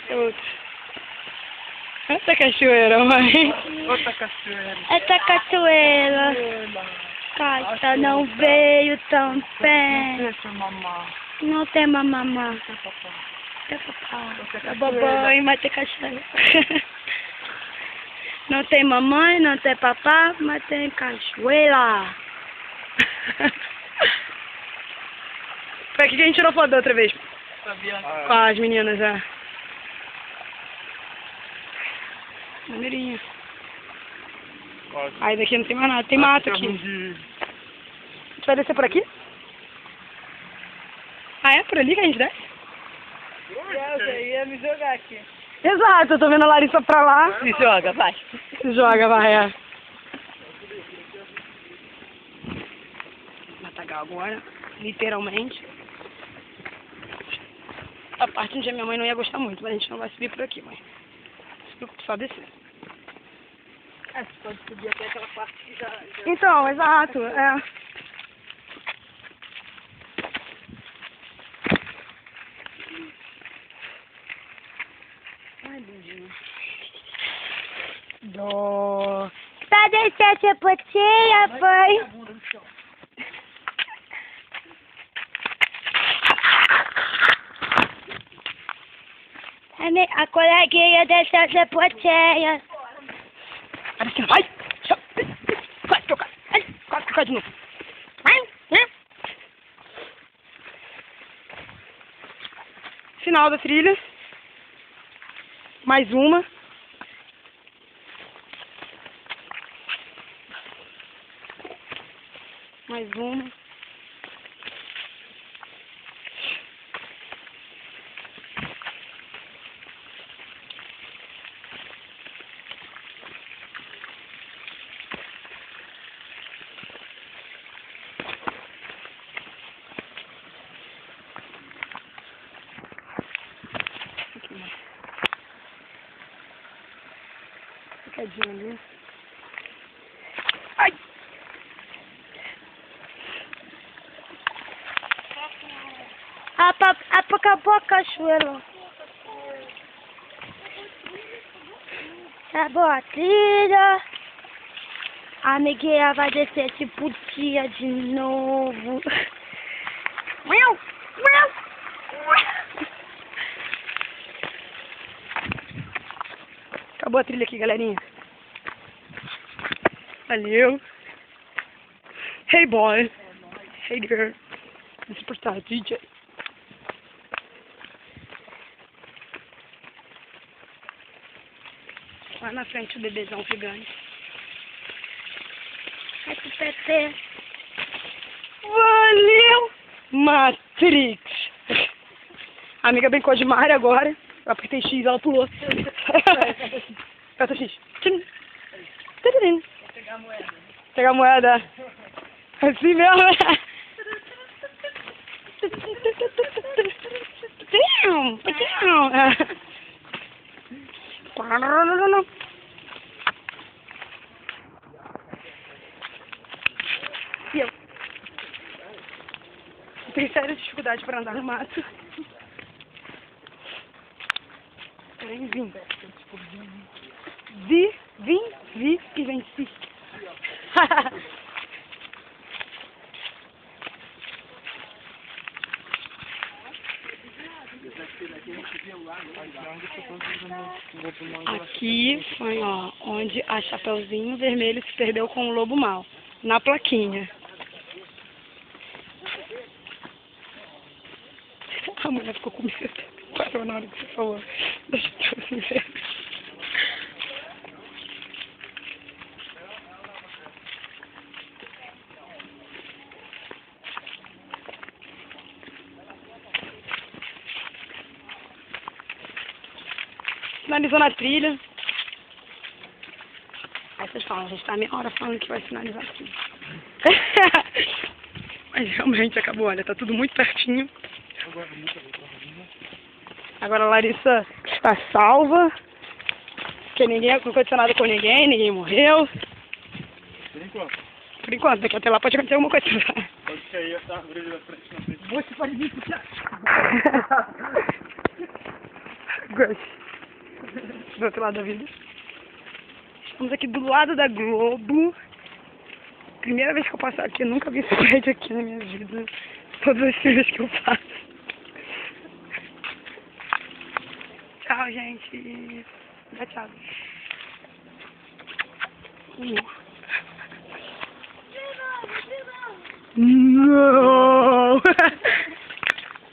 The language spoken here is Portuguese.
Outra. Essa cachoeira, mãe. Outra cachoeira. Essa cachoeira. Cata não veio tão bem. Deixa mamar. Não tem mamamá. Deixa papai. Tem papá. Outra É cachoeira. babãe, mas tem cachoeira. Não tem mamãe, não tem papá, mas tem cachoeira. Foi aqui que a gente tirou foto da outra vez. Sabia? Com as meninas, é. Maneirinha. Aí daqui não tem mais nada, tem mato aqui. A gente vai descer por aqui? Ah, é? Por ali que a gente desce? Eu ia me jogar aqui. Exato, eu tô vendo a Larissa pra lá. Se joga, vai. Se joga, vai, é. Matagal agora, literalmente. A parte onde a minha mãe não ia gostar muito, mas a gente não vai subir por aqui, mãe. Se preocupe, só descer. É, você pode subir até aquela parte que já... Então, exato, é. Ai, lindinho. Dó. Pra descer essa potinha, pai. A coleguinha desceu essa potinha. Vai! Vai, trocar! Ai, quase trocar de novo. Final da trilha. Mais uma. Mais uma. Ficadinho ali. Ai! Acabou a cachoeira. Acabou a trilha. A amiguinha vai descer esse putinha de novo. Acabou a trilha aqui, galerinha. Valeu. Hey boy. Hey girl. Despertar DJ. Lá na frente o bebezão gigante. Ai, que PT. Valeu! Matrix. A amiga brincou de Mario agora. Eu apertei X, ela pulou. Aperta X. Tchim. Tchim. Pegar a moeda. Pegar a moeda. Assim mesmo. E eu tenho sérias dificuldades para andar no mato. Porém, vim e venci. Aqui foi, ó, onde a Chapeuzinho Vermelho se perdeu com o Lobo Mau, na plaquinha. A mulher ficou com medo. Parou na hora que você falou da Chapeuzinho Vermelho. Finalizando a trilha. Aí vocês falam, a gente tá meia hora falando que vai finalizar aqui. Mas realmente acabou, olha, tá tudo muito pertinho. Agora a Larissa está salva. Porque ninguém não aconteceu nada com ninguém, ninguém morreu. Por enquanto. Por enquanto, daqui até lá pode acontecer alguma coisa. Pode cair essa árvore da frente na frente. Você pode vir puxar. Grace. Do outro lado da vida. Estamos aqui do lado da Globo. Primeira vez que eu passo aqui, eu nunca vi esse prédio aqui na minha vida. Todas as vezes que eu passo. Tchau, gente. Dá tchau. De novo. Não!